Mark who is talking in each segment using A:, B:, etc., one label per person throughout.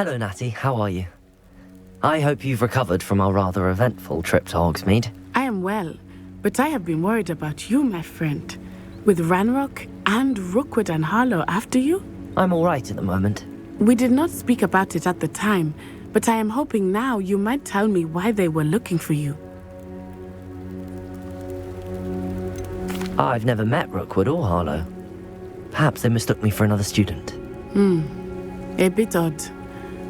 A: Hello, Natty. How are you? I hope you've recovered from our rather eventful trip to Hogsmeade.
B: I am well, but I have been worried about you, my friend. With Ranrock and Rookwood and Harlow after you?
A: I'm all right at the moment.
B: We did not speak about it at the time, but I am hoping now you might tell me why they were looking for you.
A: I've never met Rookwood or Harlow. Perhaps they mistook me for another student.
B: A bit odd.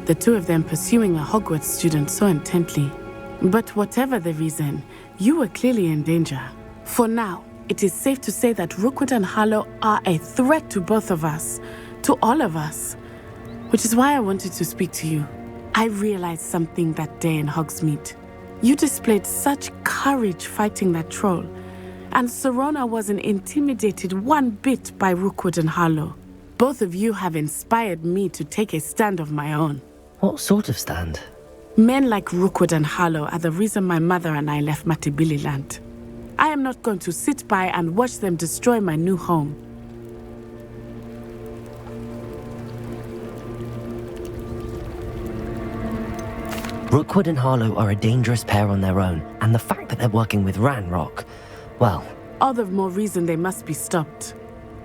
B: The two of them pursuing a Hogwarts student so intently. But whatever the reason, you were clearly in danger. For now, it is safe to say that Rookwood and Harlow are a threat to both of us, to all of us. Which is why I wanted to speak to you. I realized something that day in Hogsmeade. You displayed such courage fighting that troll, and Serona wasn't intimidated one bit by Rookwood and Harlow. Both of you have inspired me to take a stand of my own.
A: What sort of stand?
B: Men like Rookwood and Harlow are the reason my mother and I left Matibili land. I am not going to sit by and watch them destroy my new home.
A: Rookwood and Harlow are a dangerous pair on their own, and the fact that they're working with Ranrock, well...
B: All the more reason they must be stopped.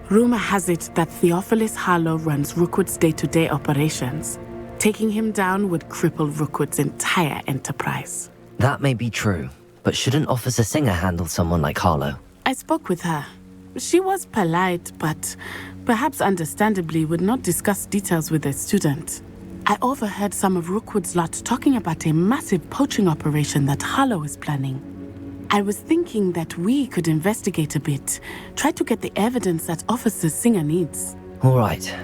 B: Rumor has it that Theophilus Harlow runs Rookwood's day-to-day operations. Taking him down would cripple Rookwood's entire enterprise.
A: That may be true, but shouldn't Officer Singer handle someone like Harlow?
B: I spoke with her. She was polite, but perhaps understandably would not discuss details with a student. I overheard some of Rookwood's lot talking about a massive poaching operation that Harlow is planning. I was thinking that we could investigate a bit, try to get the evidence that Officer Singer needs.
A: All right,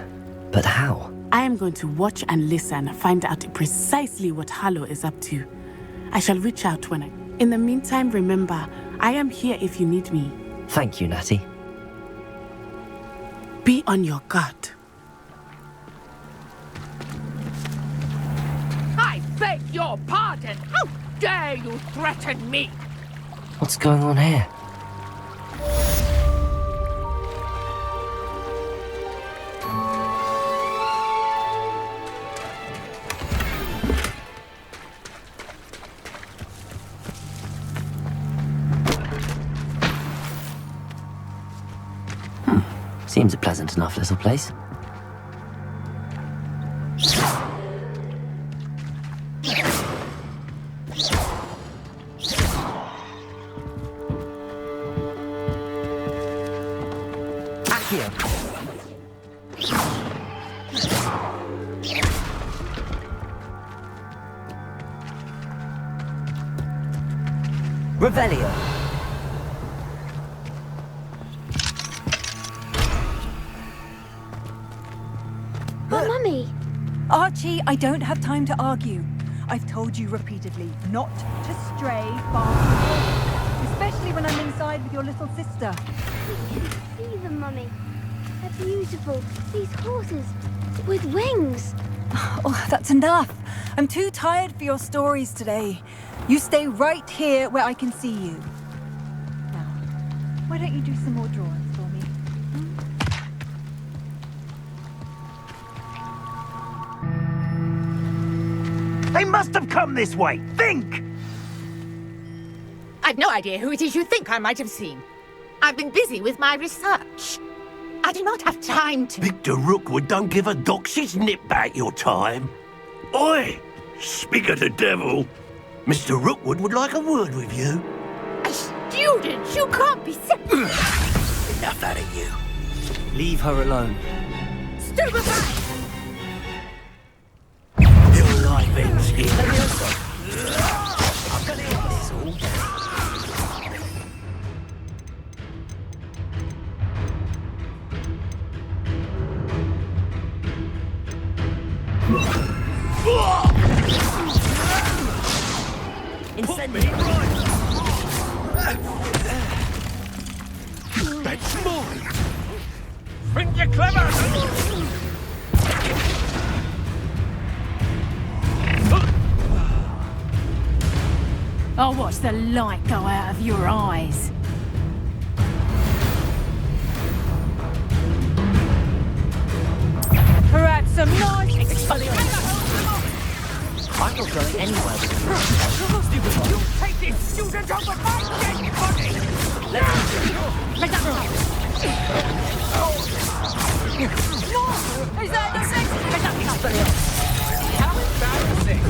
A: but how?
B: I am going to watch and listen, find out precisely what Harlow is up to. I shall reach out when I... In the meantime, remember, I am here if you need me.
A: Thank you, Natty.
B: Be on your guard.
C: I beg your pardon! How dare you threaten me?
A: What's going on here? Seems a pleasant enough little place. Revelio.
D: But Mummy!
E: Archie, I don't have time to argue. I've told you repeatedly not to stray far from home, especially when I'm inside with your little sister.
D: We can see them, Mummy. They're beautiful. These horses with wings.
E: Oh, that's enough. I'm too tired for your stories today. You stay right here where I can see you. Now, why don't you do some more drawings for me?
F: They must have come this way! Think!
C: I've no idea who it is you think I might have seen. I've been busy with my research. I do not have time to...
F: Victor Rookwood don't give a doxy's nip back your time. Oi! Speak of the devil. Mr. Rookwood would like a word with you.
C: A student? You can't be sick.
F: Enough out of you.
A: Leave her alone.
C: Stupefy!
F: Your life ends here. That's mine! Think you're clever!
G: I'll watch the light go out of your eyes.
E: Perhaps some nice exfoliation.
A: I'm not going anywhere.
C: You take this student over my dead body! Let that go!
G: Is that the sex?
C: Let that go! How embarrassing!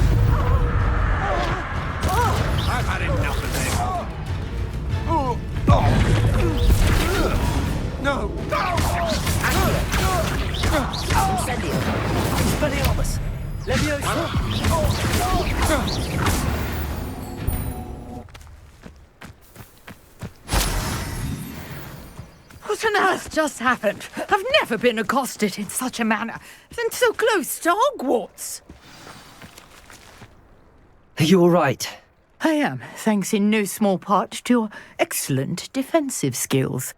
C: I've had enough of this.
F: No!
A: Incendio. Expelliarmus. Leviosa.
C: What on earth just happened? I've never been accosted in such a manner, and so close to Hogwarts.
A: Are you all right?
C: I am, thanks in no small part to your excellent defensive skills.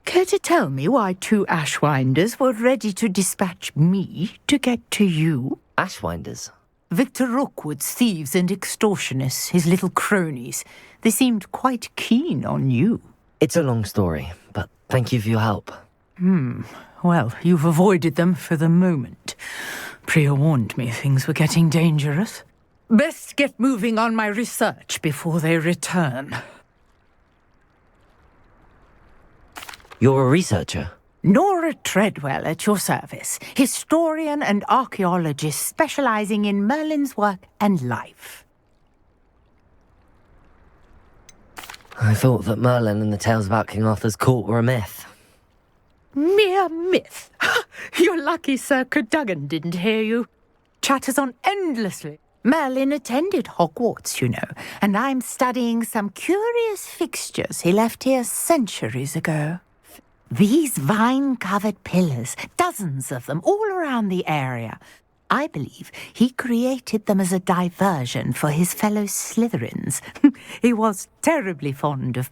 C: Care to tell me why 2 Ashwinders were ready to dispatch me to get to you?
A: Ashwinders.
C: Victor Rookwood's thieves and extortionists, his little cronies. They seemed quite keen on you.
A: It's a long story, but thank you for your help.
C: Well, you've avoided them for the moment. Priya warned me things were getting dangerous. Best get moving on my research before they return.
A: You're a researcher?
C: Nora Treadwell at your service, historian and archaeologist specializing in Merlin's work and life.
A: I thought that Merlin and the tales about King Arthur's court were a myth.
C: Mere myth. You're lucky Sir Cadogan didn't hear you. Chatters on endlessly. Merlin attended Hogwarts, you know, and I'm studying some curious fixtures he left here centuries ago. These vine-covered pillars, dozens of them all around the area. I believe he created them as a diversion for his fellow Slytherins. He was terribly fond of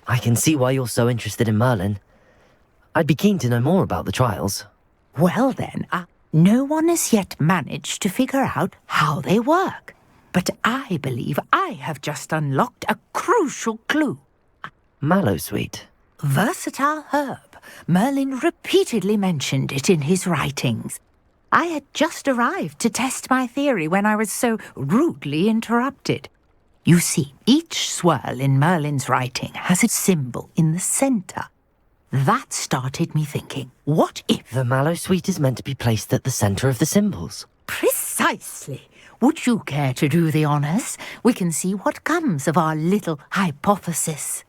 A: I can see why you're so interested in Merlin. I'd be keen to know more about the trials.
C: Well then, no one has yet managed to figure out how they work. But I believe I have just unlocked a crucial clue.
A: Mallowsweet.
C: Versatile herb. Merlin repeatedly mentioned it in his writings. I had just arrived to test my theory when I was so rudely interrupted. You see, each swirl in Merlin's writing has a symbol in the centre. That started me thinking, what if...
A: The Mallowsweet is meant to be placed at the centre of the symbols.
C: Precisely. Would you care to do the honours? We can see what comes of our little hypothesis.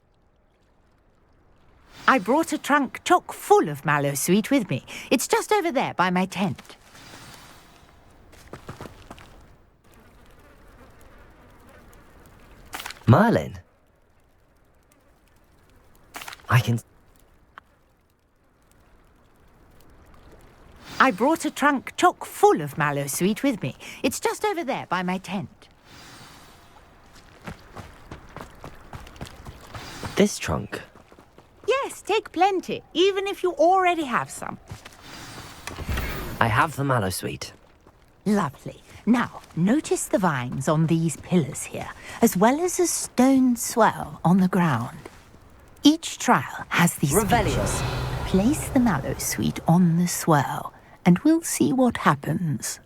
C: I brought a trunk chock full of Mallowsweet with me. It's just over there by my tent.
A: Merlin?
C: I brought a trunk chock full of Mallowsweet with me. It's just over there by my tent.
A: This trunk?
C: Yes, take plenty, even if you already have some.
A: I have the Mallowsweet.
C: Lovely. Now, notice the vines on these pillars here, as well as a stone swell on the ground. Each trial has these features. Place the Mallowsweet on the swell, and we'll see what happens.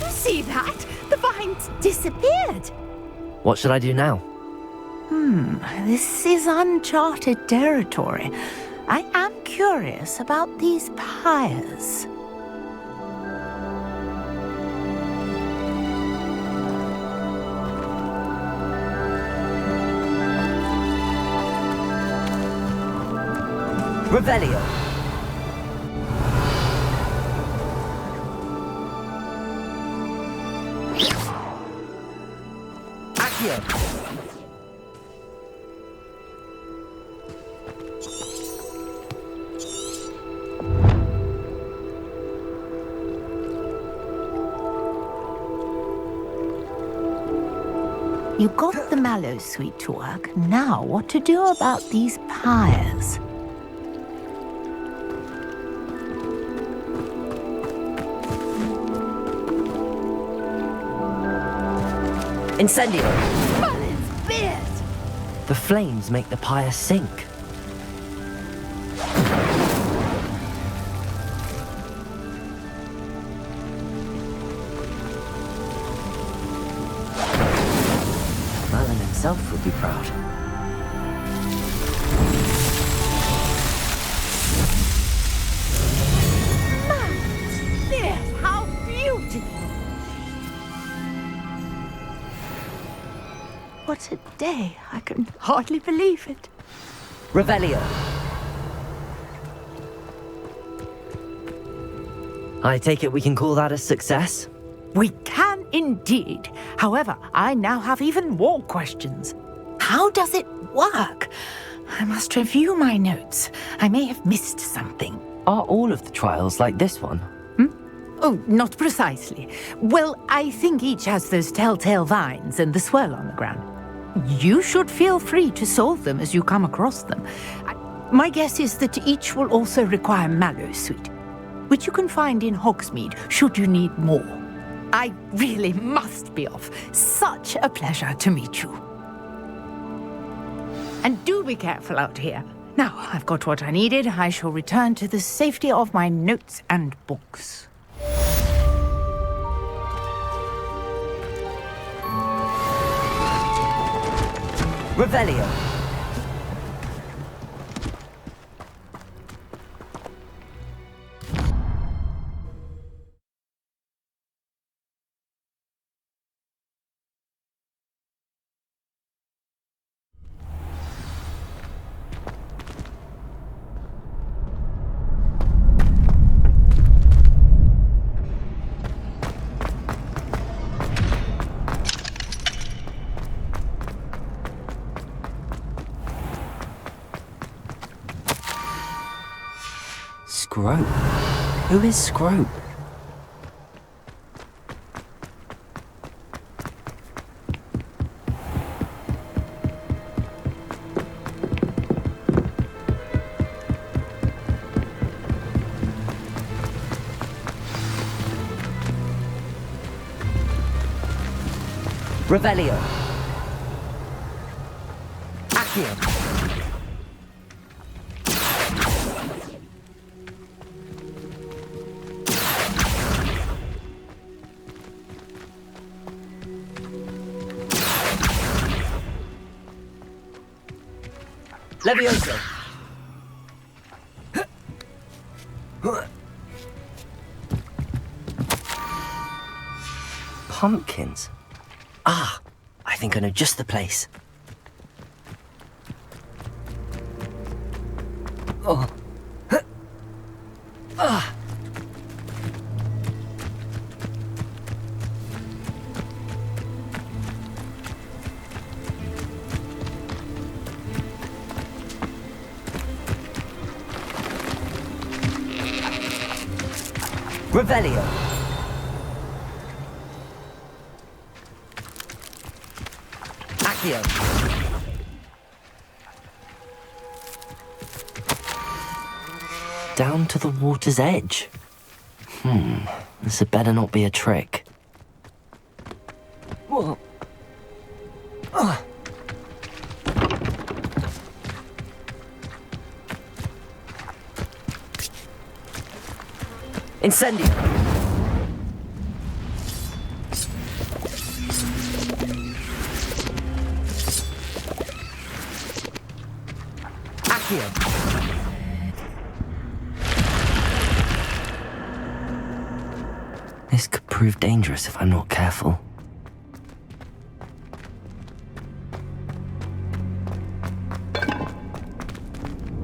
C: See that? The vines disappeared.
A: What should I do now?
C: This is uncharted territory. I am curious about these pyres.
A: Revelio.
C: You got the Mallowsweet to work. Now, what to do about these pyres?
A: Incendio!
C: Merlin's beard!
A: The flames make the pyre sink. Merlin himself would be proud.
C: Merlin's beard! How beautiful! What a day. I can hardly believe it.
A: Revelio. I take it we can call that a success?
C: We can indeed. However, I now have even more questions. How does it work? I must review my notes. I may have missed something.
A: Are all of the trials like this one?
C: Oh, not precisely. Well, I think each has those telltale vines and the swirl on the ground. You should feel free to solve them as you come across them. My guess is that each will also require Mallowsweet, which you can find in Hogsmeade should you need more. I really must be off. Such a pleasure to meet you. And do be careful out here. Now, I've got what I needed. I shall return to the safety of my notes and books.
A: Revelio. Scrope? Who is Scrope? Revelio. Accio. Levioso. Pumpkins. Ah, I think I know just the place. Oh. Ah. Revelio. Accio. Down to the water's edge. This had better not be a trick. Whoa. Incendio! Accio! This could prove dangerous if I'm not careful.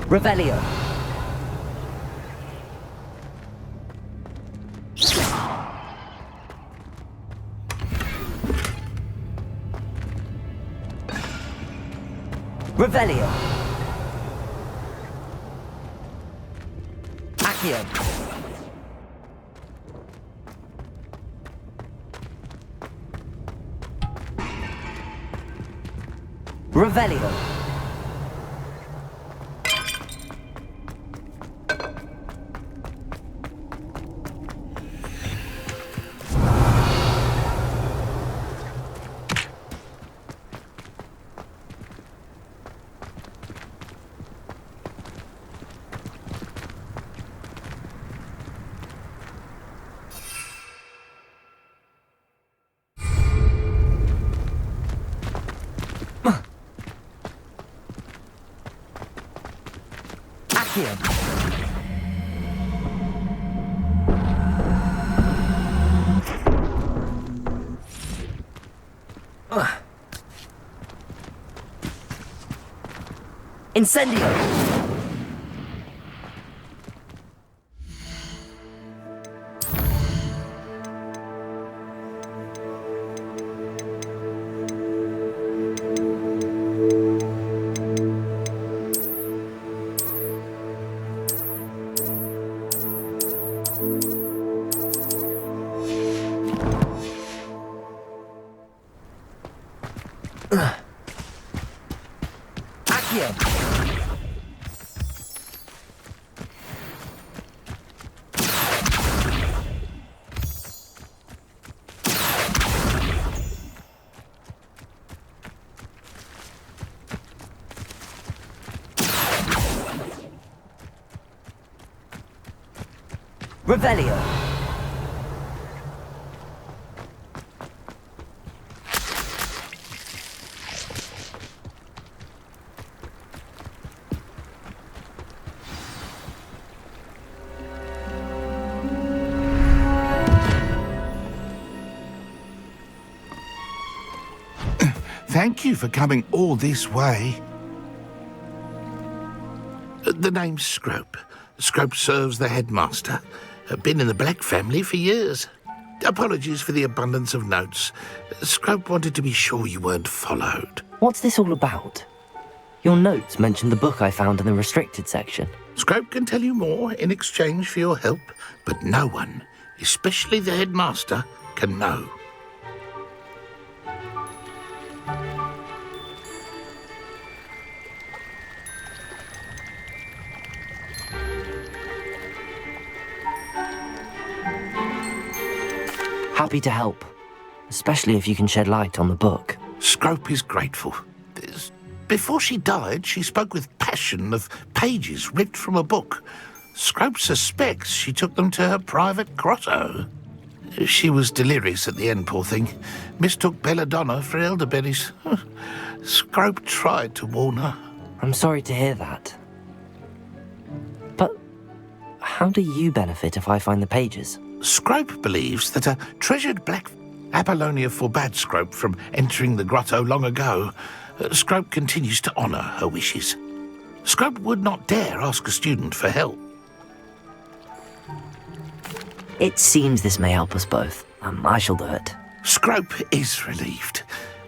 A: Revelio! Revelio. Accio. Revelio. Accio. Incendio! Accio! Revelio.
H: Thank you for coming all this way. The name's Scrope. Scrope serves the headmaster. Been in the Black family for years. Apologies for the abundance of notes. Scrope wanted to be sure you weren't followed.
A: What's this all about? Your notes mentioned the book I found in the restricted section.
H: Scrope can tell you more in exchange for your help, but no one, especially the headmaster, can know.
A: Happy to help, especially if you can shed light on the book.
H: Scrope is grateful. Before she died, she spoke with passion of pages ripped from a book. Scrope suspects she took them to her private grotto. She was delirious at the end, poor thing. Mistook belladonna for elderberries. Scrope tried to warn her.
A: I'm sorry to hear that. But how do you benefit if I find the pages?
H: Scrope believes that a treasured black Apollonia forbade Scrope from entering the grotto long ago. Scrope continues to honour her wishes. Scrope would not dare ask a student for help.
A: It seems this may help us both. I shall do it.
H: Scrope is relieved.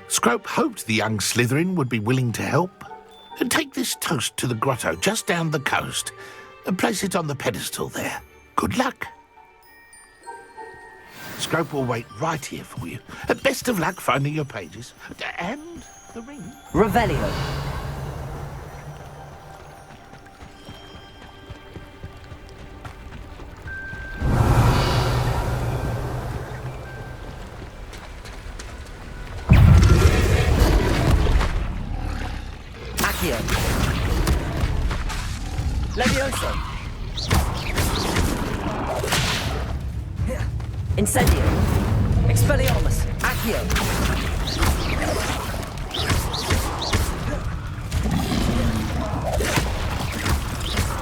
H: Scrope hoped the young Slytherin would be willing to help. Take this toast to the grotto just down the coast and place it on the pedestal there. Good luck. Scrope will wait right here for you. Best of luck finding your pages. And the ring.
A: Revelio. Accio. Levioso. Incendio. Expelliarmus. Accio.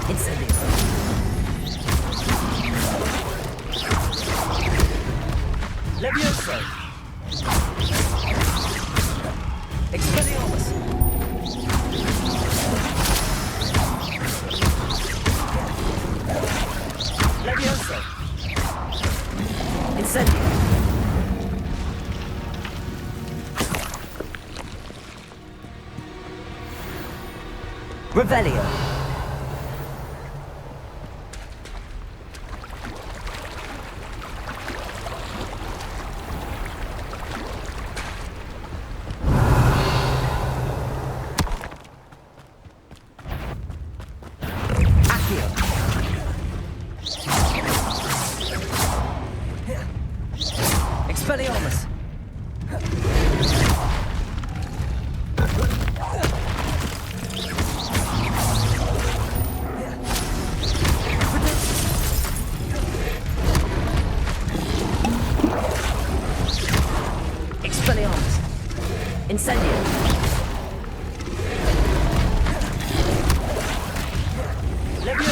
A: Incendio. Levioso. Expelliarmus. Levioso. Incendio. Revelio. Expelliarmus. Expelliarmus. Incendio. Levioso.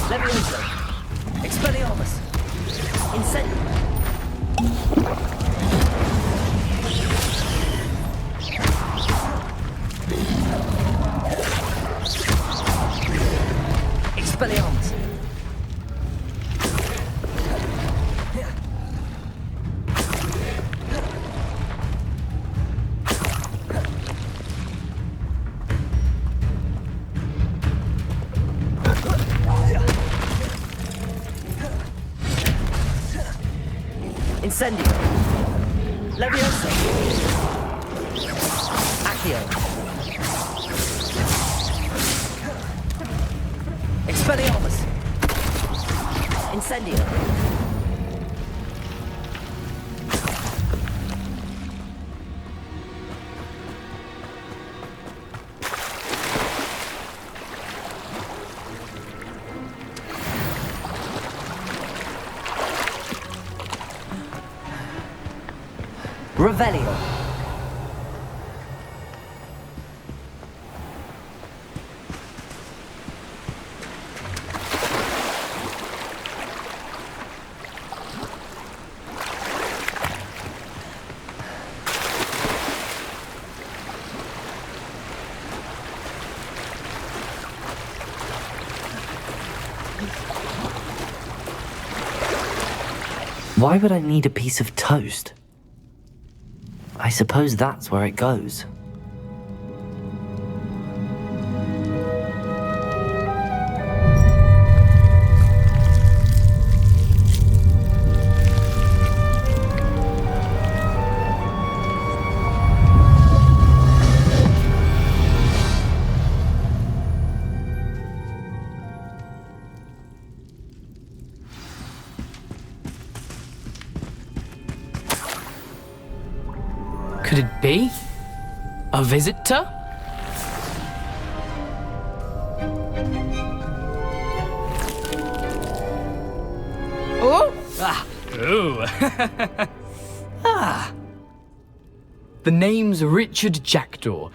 A: Leviosa! Expelliarmus! Incendium! Expelliarmus! Incendio! Leviosa! Accio! Expelliarmus! Incendio! Revelio! Why would I need a piece of toast? I suppose that's where it goes.
I: Could it be? A visitor? Oh! Ah! Ooh! Ah! The name's Richard Jackdaw.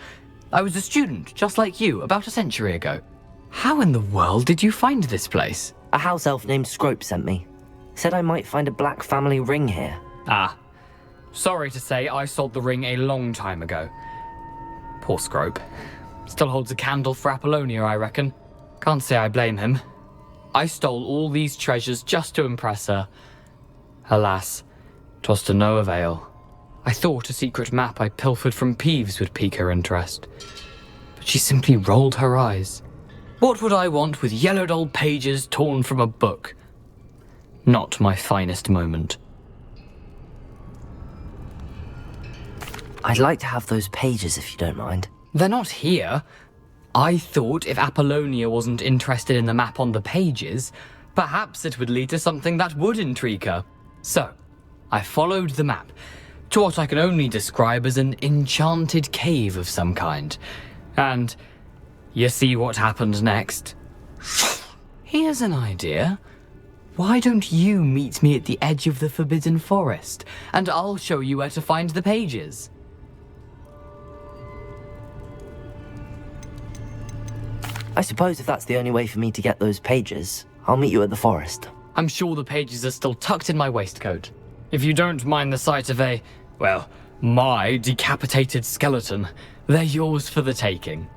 I: I was a student, just like you, about a century ago. How in the world did you find this place?
A: A house elf named Scrope sent me. Said I might find a black family ring here.
I: Ah. Sorry to say, I sold the ring a long time ago. Poor Scrope. Still holds a candle for Apollonia, I reckon. Can't say I blame him. I stole all these treasures just to impress her. Alas, 'twas to no avail. I thought a secret map I pilfered from Peeves would pique her interest. But she simply rolled her eyes. What would I want with yellowed old pages torn from a book? Not my finest moment.
A: I'd like to have those pages if you don't mind.
I: They're not here. I thought if Apollonia wasn't interested in the map on the pages, perhaps it would lead to something that would intrigue her. So, I followed the map to what I can only describe as an enchanted cave of some kind. And you see what happened next? Here's an idea. Why don't you meet me at the edge of the Forbidden Forest, and I'll show you where to find the pages?
A: I suppose if that's the only way for me to get those pages, I'll meet you at the forest.
I: I'm sure the pages are still tucked in my waistcoat. If you don't mind the sight of my decapitated skeleton, they're yours for the taking.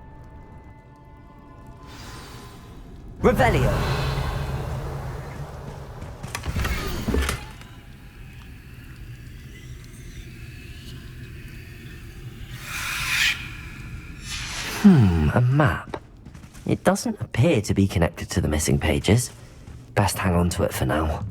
A: Revelio! A map. It doesn't appear to be connected to the missing pages. Best hang on to it for now.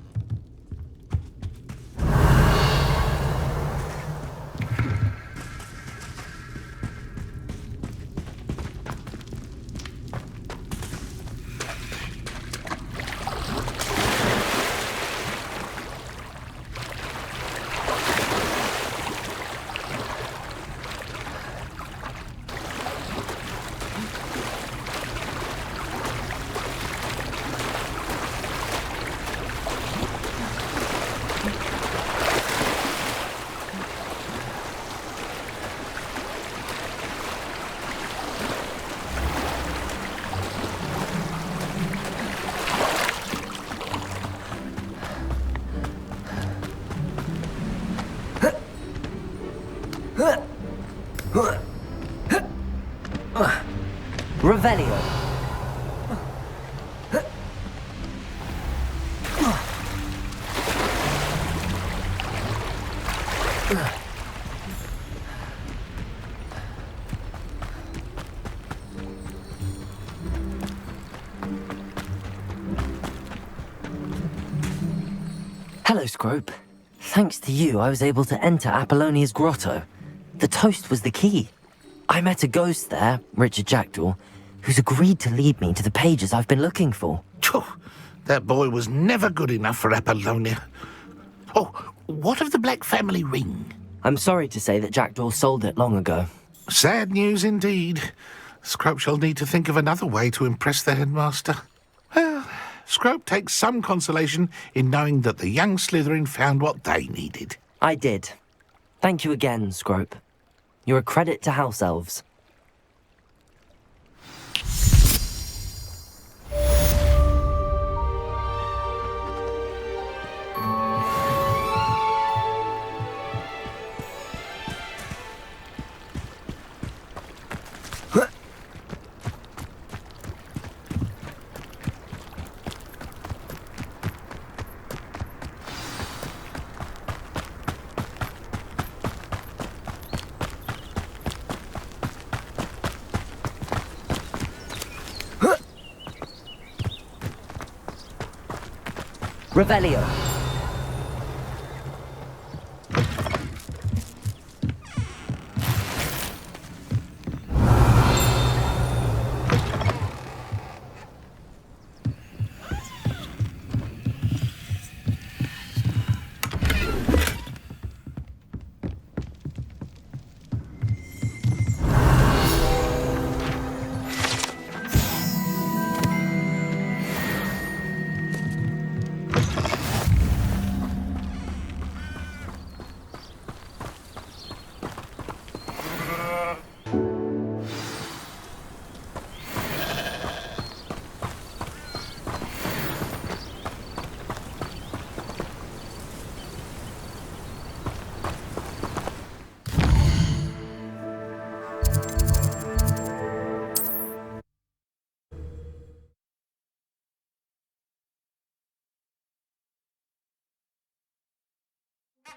A: Hello, Scrope. Thanks to you, I was able to enter Apollonia's grotto. The toast was the key. I met a ghost there, Richard Jackdaw, who's agreed to lead me to the pages I've been looking for.
H: Phew, that boy was never good enough for Apollonia. Oh, what of the Black family ring?
A: I'm sorry to say that Jackdaw sold it long ago.
H: Sad news indeed. Scrope shall need to think of another way to impress the headmaster. Well, Scrope takes some consolation in knowing that the young Slytherin found what they needed.
A: I did. Thank you again, Scrope. You're a credit to House Elves. Revelio.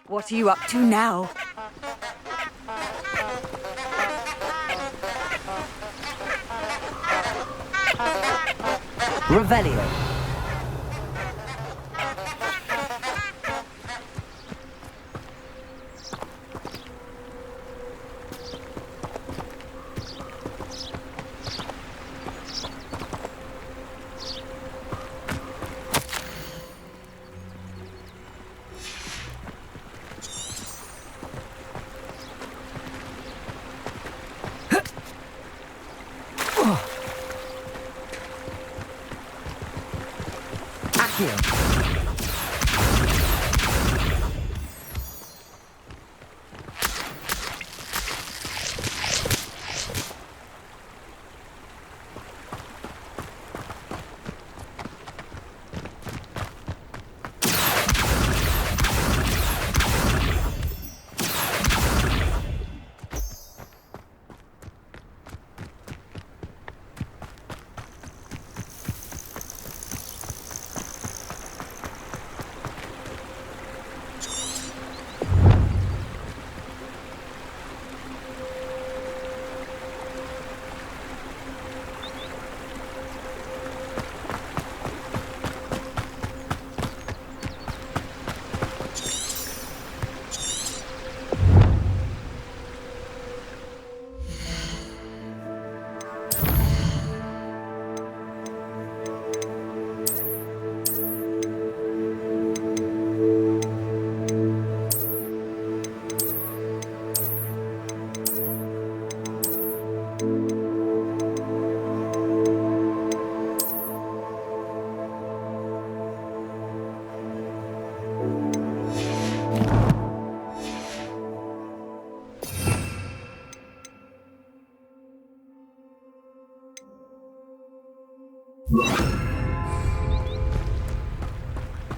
E: What are you up to now?
A: Revelio.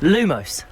A: Lumos.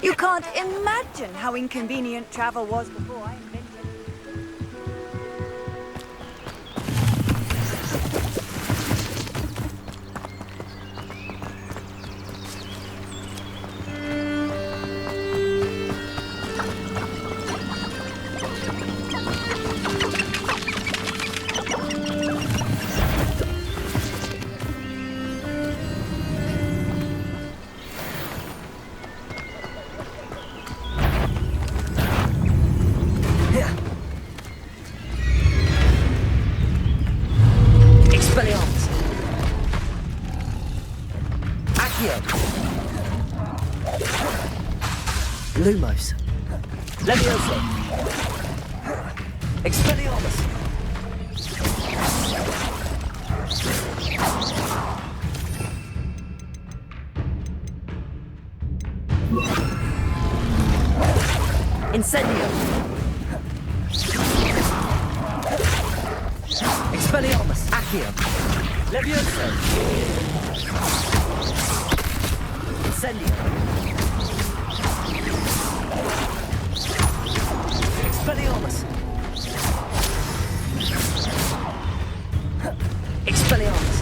E: You can't imagine how inconvenient travel was before I invented it.
A: Expelliarmus. Accio. Lumos. Levioso. Expelliarmus. Incendio. Expelliarmus. Accio. Levioso. Incendio. Expelliarmus. Expelliarmus.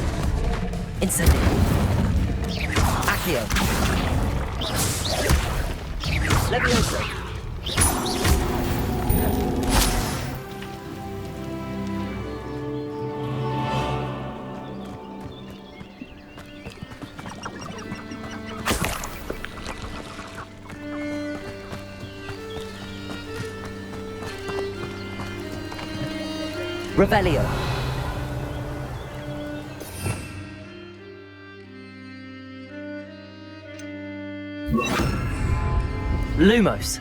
A: Incendio. Accio. Levioso. Revelio. Lumos.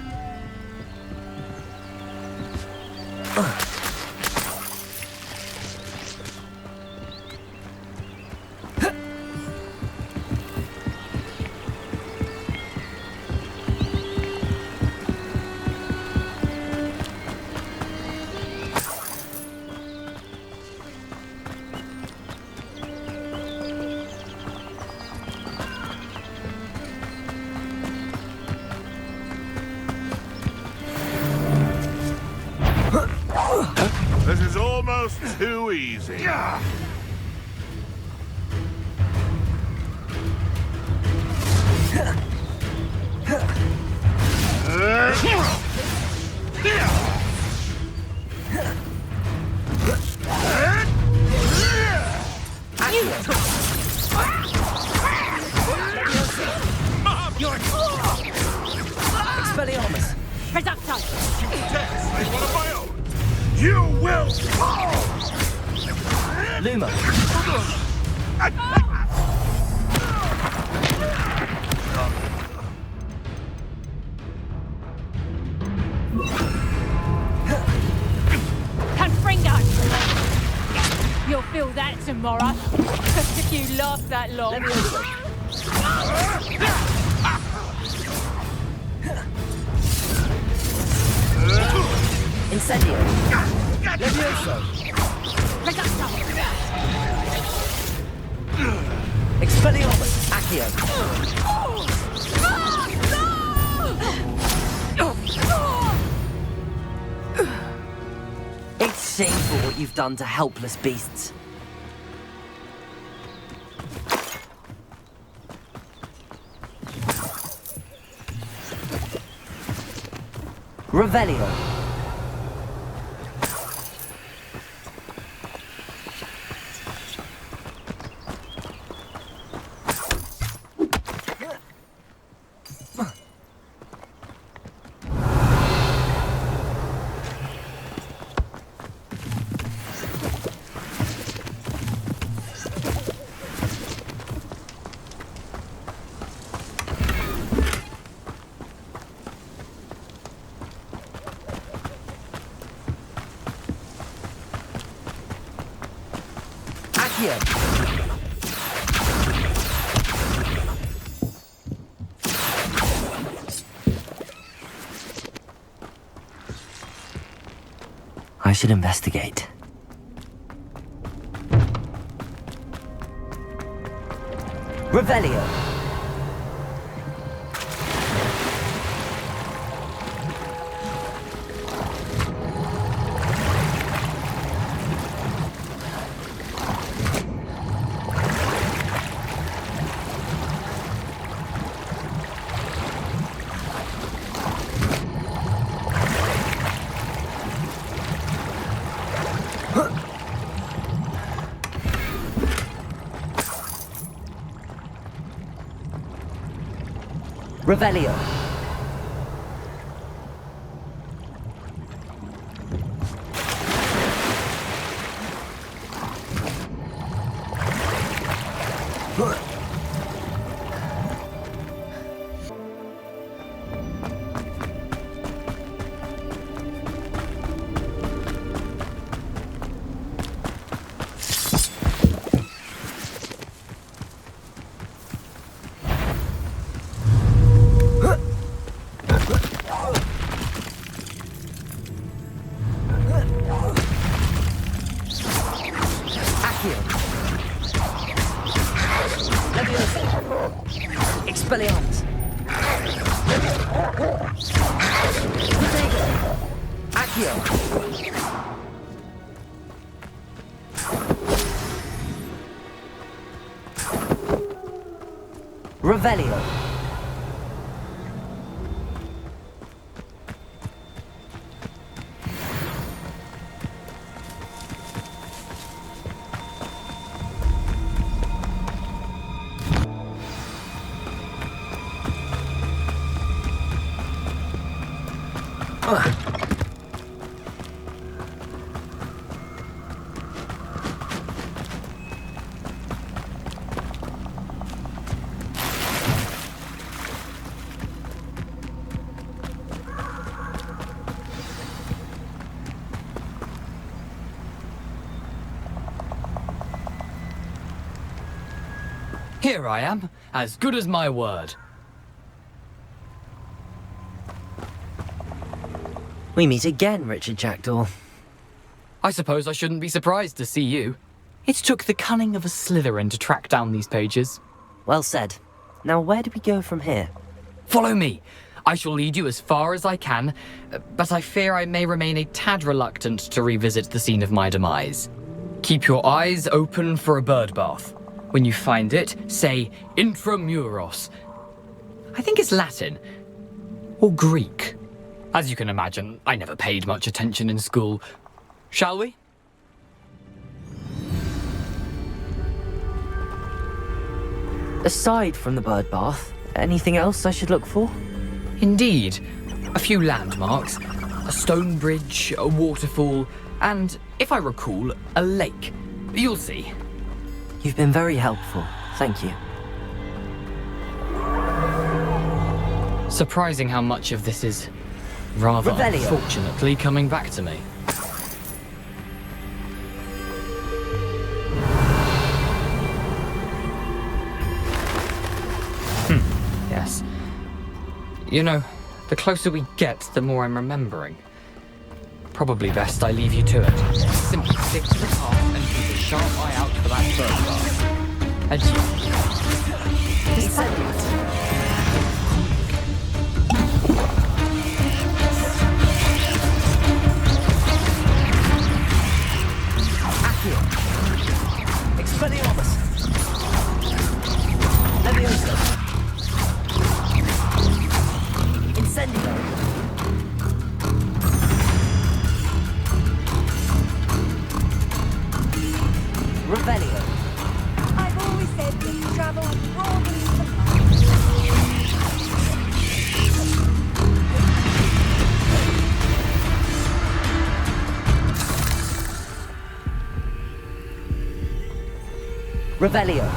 H: This is almost too easy.
A: Expelliarmus.
G: Reducto.
H: Take one of my own. You will fall!
A: Lumo.
G: Confringo. You'll feel that tomorrow. If you last that long.
A: Levioso. Incendio. Levioso.
G: Reducto.
A: Expelliarmus. Accio. It's shameful what you've done to helpless beasts. Revelio. Accio. I should investigate. Revelio. Revelio. Expelliarmus. Accio. Revelio.
I: Here I am, as good as my word.
A: We meet again, Richard Jackdaw.
I: I suppose I shouldn't be surprised to see you. It took the cunning of a Slytherin to track down these pages.
A: Well said. Now where do we go from here?
I: Follow me. I shall lead you as far as I can, but I fear I may remain a tad reluctant to revisit the scene of my demise. Keep your eyes open for a bird bath. When you find it, say intramuros. I think it's Latin. Or Greek. As you can imagine, I never paid much attention in school. Shall we?
A: Aside from the bird bath, anything else I should look for?
I: Indeed. A few landmarks. A stone bridge, a waterfall, and, if I recall, a lake. You'll see.
A: You've been very helpful. Thank you.
I: Surprising how much of this is rather
A: Revelio.
I: unfortunately coming back to me. Yes. You know, the closer we get, the more I'm remembering. Probably best I leave you to it. Simply stick to the path and keep a sharp eye out for that bird bath. Adieu.
A: Expelliarmus. Leviosa. Incendio. Revelio.
E: I've always said that travel broadens the mind.
A: Revelio.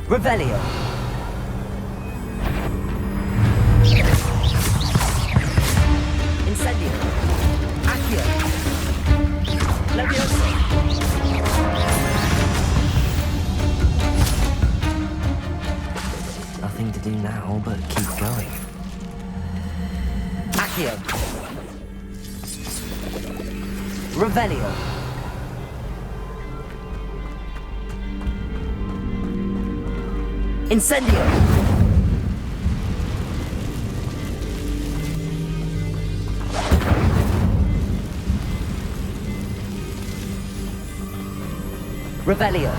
A: Revelio. Incendio. Accio. Levioso. Nothing to do now but keep going. Accio. Revelio. Incendio. Revelio.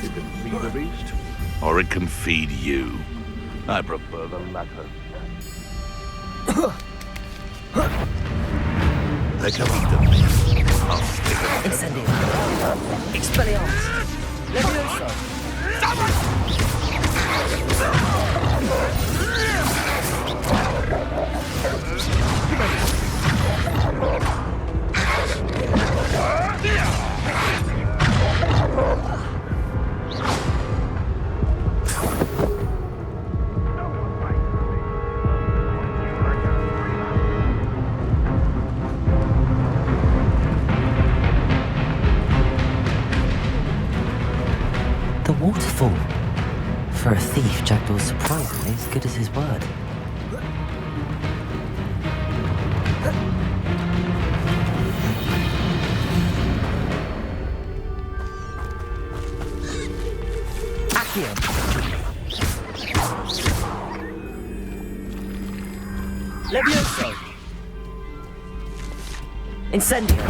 H: It can feed the beast, or it can feed you. I prefer the latter. They can eat the beast. I'll stick it.
A: Incendio. Expelliarmus. Levioso. The waterfall. For a thief, Jackdaw's surprisingly as good as his word. Accio. Levioso. Incendio.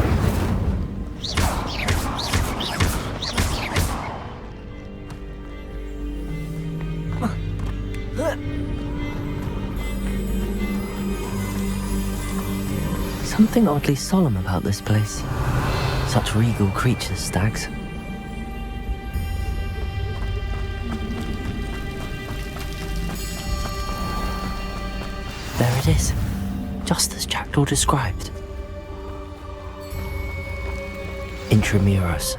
A: Something oddly solemn about this place. Such regal creatures, stags. There it is, just as Jackdaw described. Intramuros.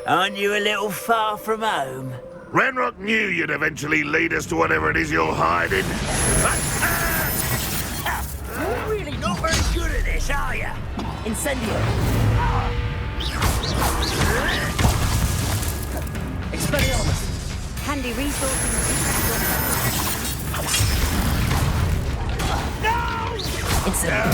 J: Aren't you a little far from home?
H: Ranrock knew you'd eventually lead us to whatever it is you're hiding.
J: You're really not very good at this, are you?
A: Incendio. Expelliarmus.
E: Handy resources.
A: Incendio.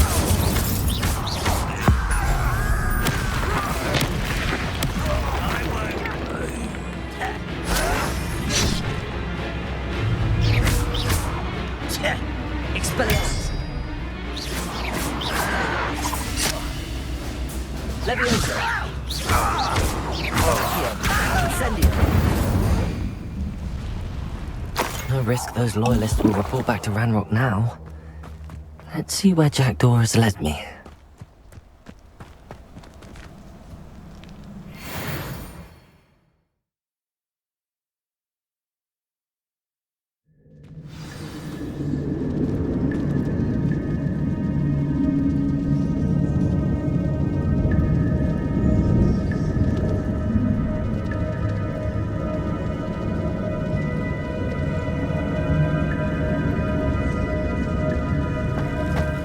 A: Expelliarmus. Levioso. Incendio. No risk those loyalists will report back to Ranrock now. Let's see where Jackdaw has led me.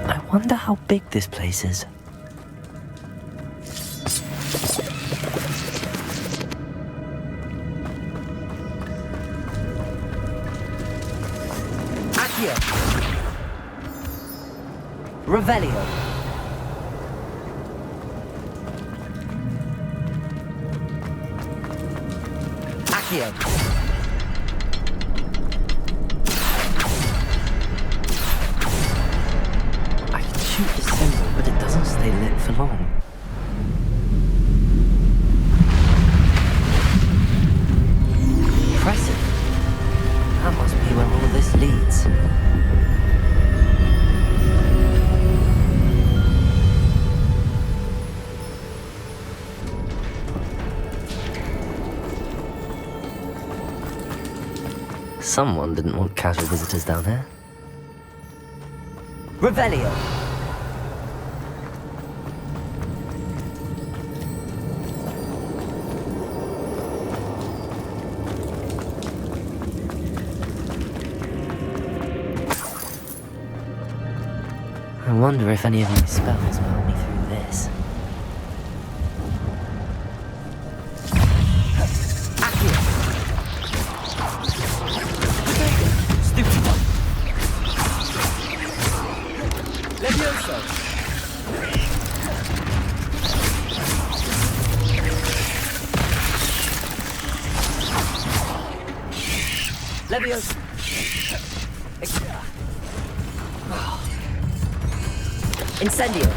A: I wonder how big this place is. Accio. Revelio. Accio. I can shoot the symbol, but it doesn't stay lit for long. Impressive. That must be where all this leads. Someone didn't want casual visitors down here. Revelio! I wonder if any of my spells will help me through this. Accio! Stupid one! Levioso! Levioso! Incendio!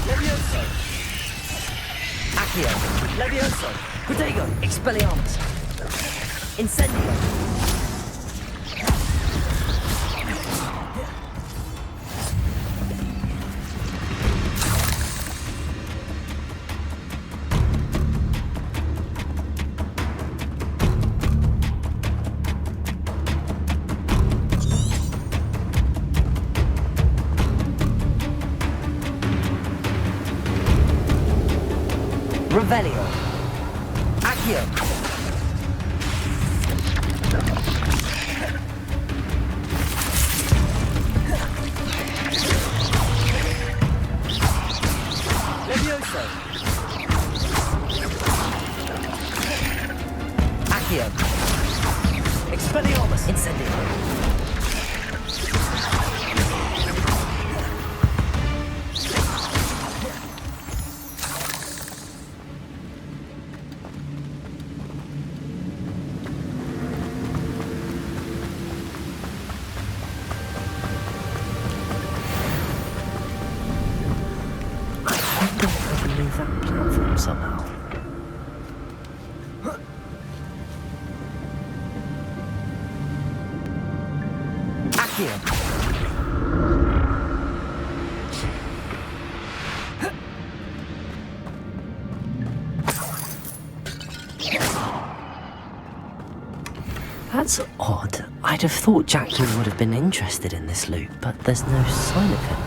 A: Levioso! Accio! Levioso! Protego! Expelliarmus! Incendio! Revelio. Accio. Levioso. Accio. Expelliarmus. Incendio. That platform somehow. Accio. That's odd. I'd have thought Jackdaw would have been interested in this loot, but there's no sign of him.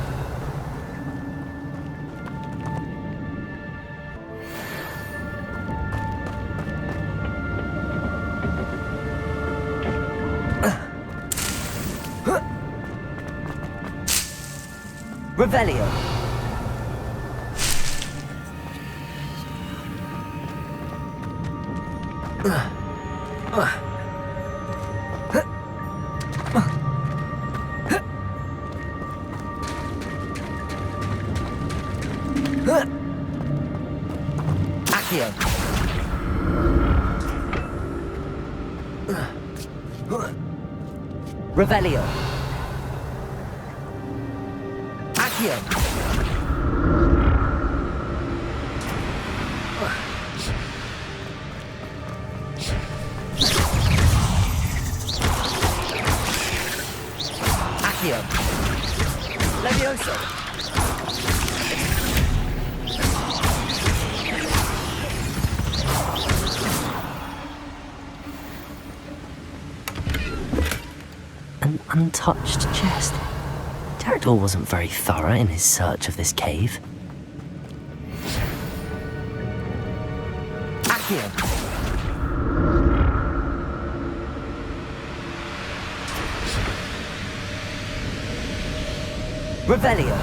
A: Revelio. Accio. Revelio. Accio. Accio. Levioso. An untouched chest. Jackdaw wasn't very thorough in his search of this cave. Accio. Revelio.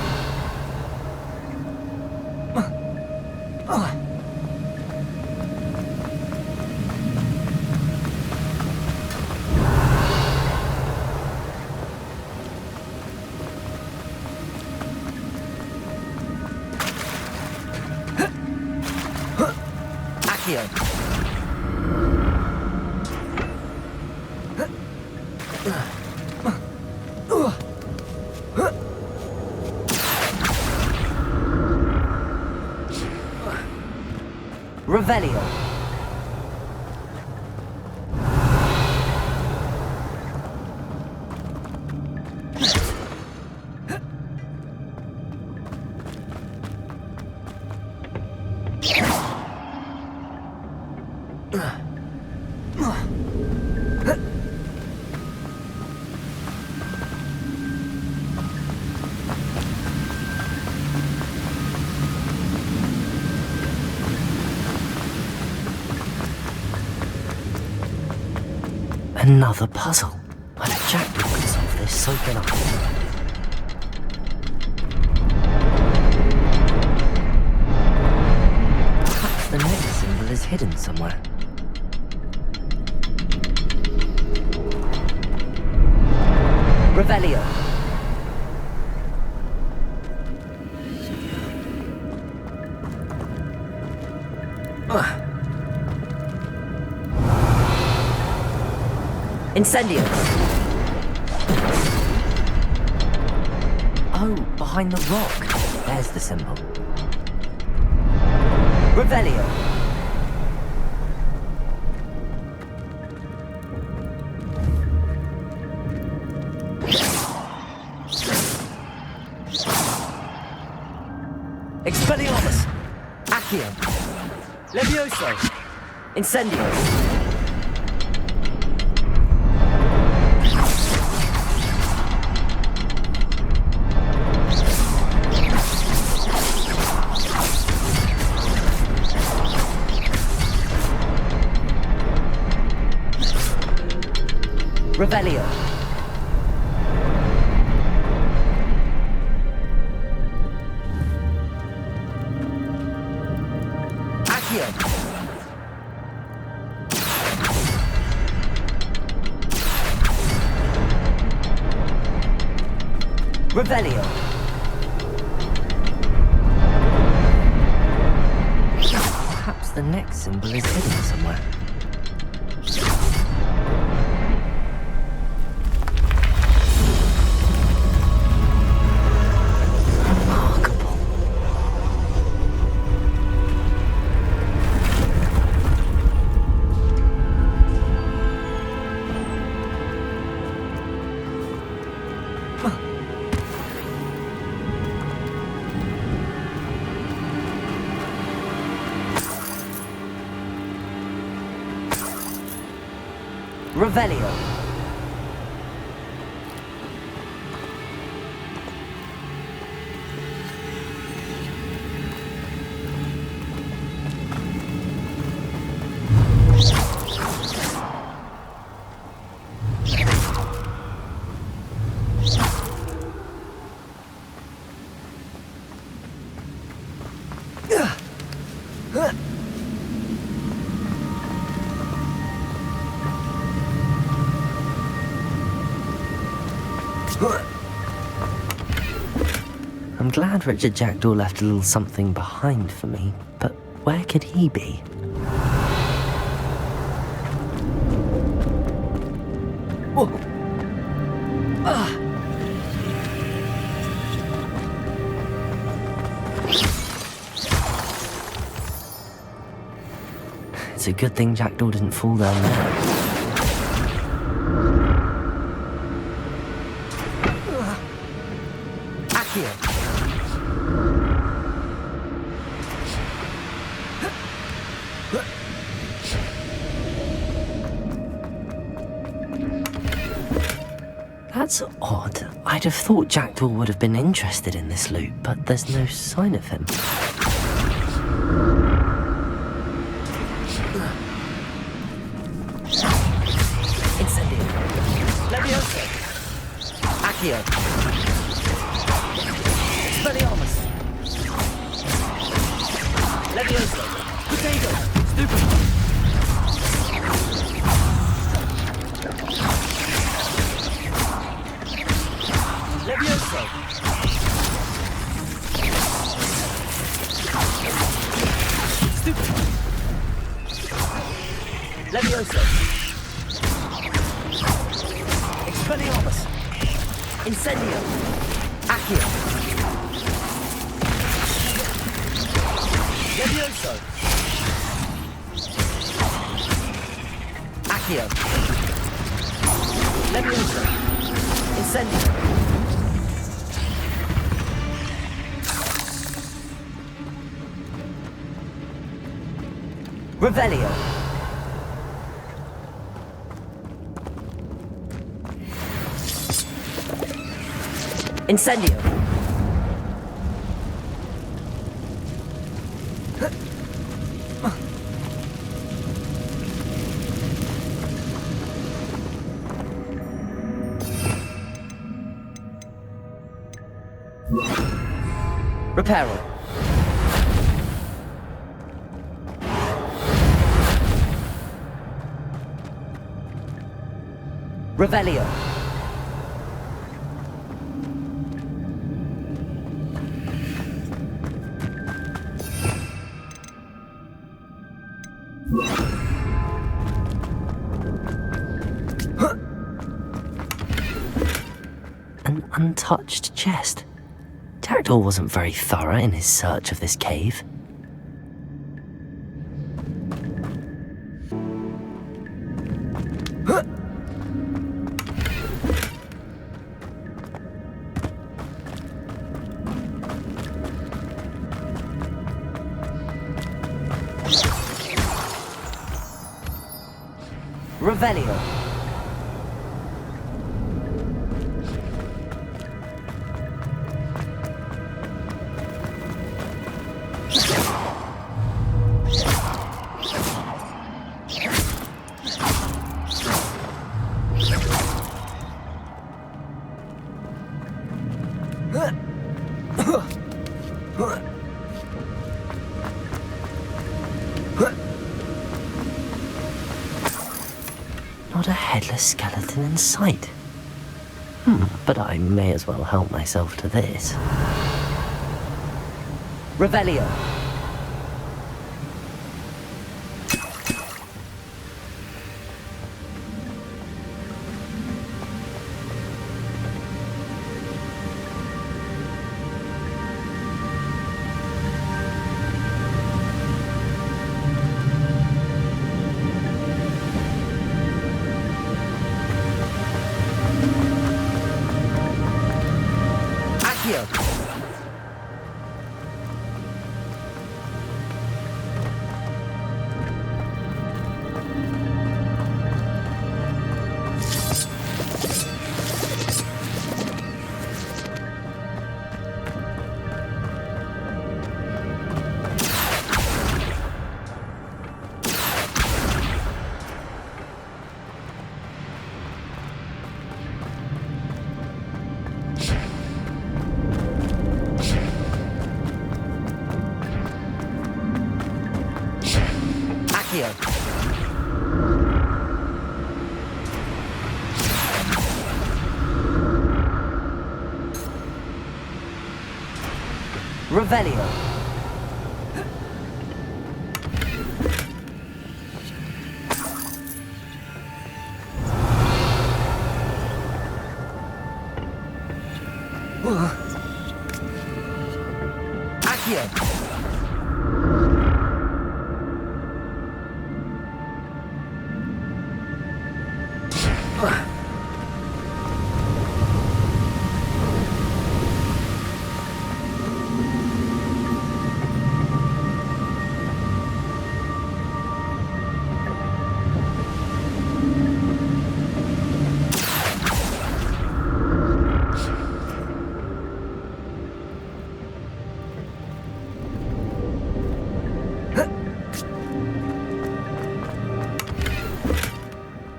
A: Accio. Revelio. Another puzzle. I bet Jackdaw could solve this soaking up. Perhaps the next symbol is hidden somewhere. Revelio. Incendio. Oh, behind the rock. There's the symbol. Revelio. Expelliarmus. Accio. Levioso. Incendio. Revelio. Accio. Revelio. Perhaps the next symbol is hidden somewhere. Revelio. I'm glad Richard Jackdaw left a little something behind for me, but where could he be? It's a good thing Jackdaw didn't fall down there. That's odd. I'd have thought Jackdaw would have been interested in this loot, but there's no sign of him. Incendio. Levioso. Accio. Expelliarmus. Levioso. Potato. Stupid. Levioso. Stupid. Levioso. Expelliarmus. Incendio. Accio. Levioso. Accio. Levioso. Incendio. Revelio. Incendio. Reparo. Revelio. An untouched chest. Jackdaw wasn't very thorough in his search of this cave. Revelio. Not a headless skeleton in sight. But I may as well help myself to this. Revelio. Revelio. Accio.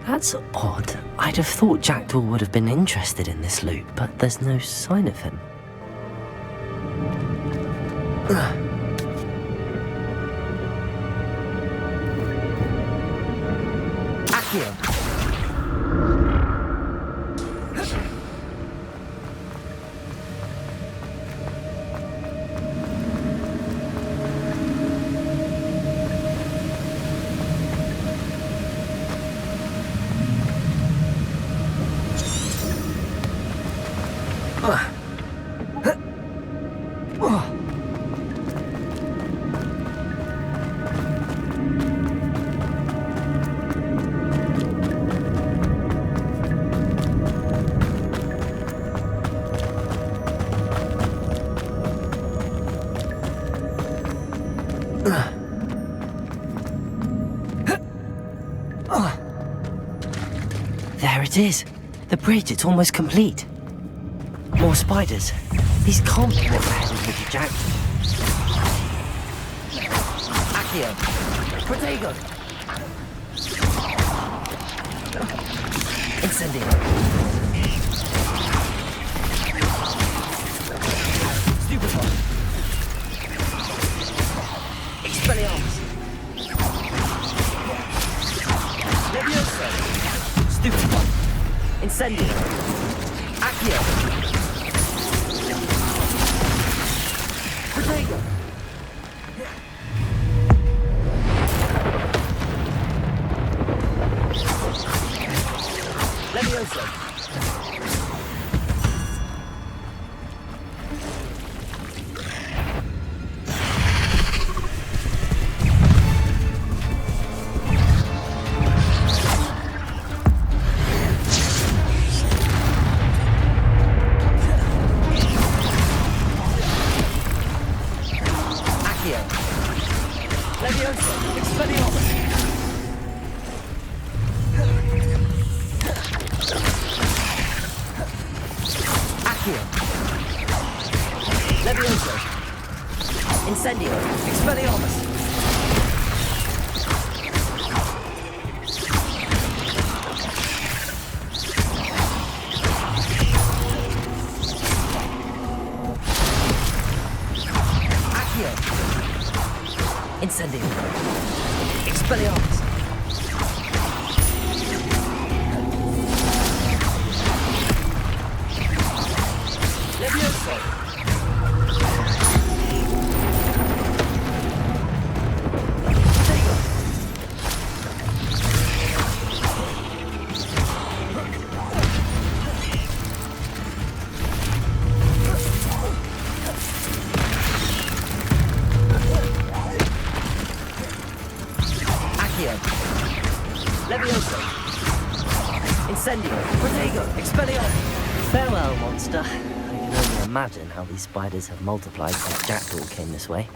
A: That's odd. I'd have thought Jackdaw would have been interested in this loot, but there's no sign of him. Accio. There it is. The bridge, it's almost complete. More spiders. These can't be what we're heading for, Jack. Accio. Protego. Incendio. Stupefy. stupid one. Incendio. Accio. Protego. Levioso. Levioso. Incendio. Expelliarmus. Accio. Incendio. Expelliarmus. Levioso. Levioso. Incendio. Protego. Expelliarmus. Farewell, monster. I can only imagine how these spiders have multiplied since Jackdaw came this way.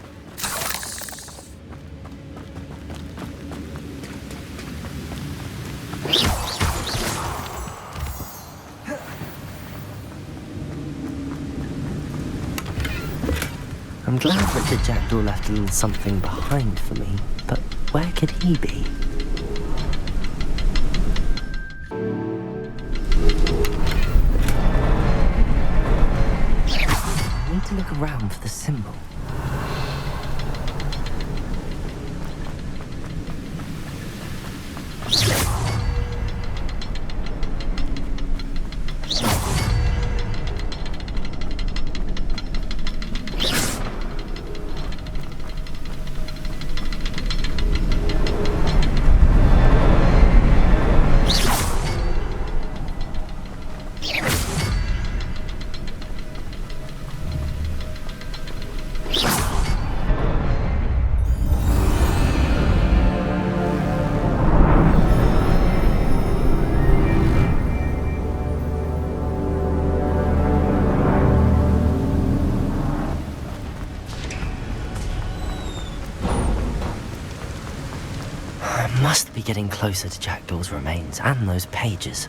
A: I'm glad Richard Jackdaw left a little something behind for me, but where could he be? I need to look around for the symbol. I must be getting closer to Jackdaw's remains and those pages.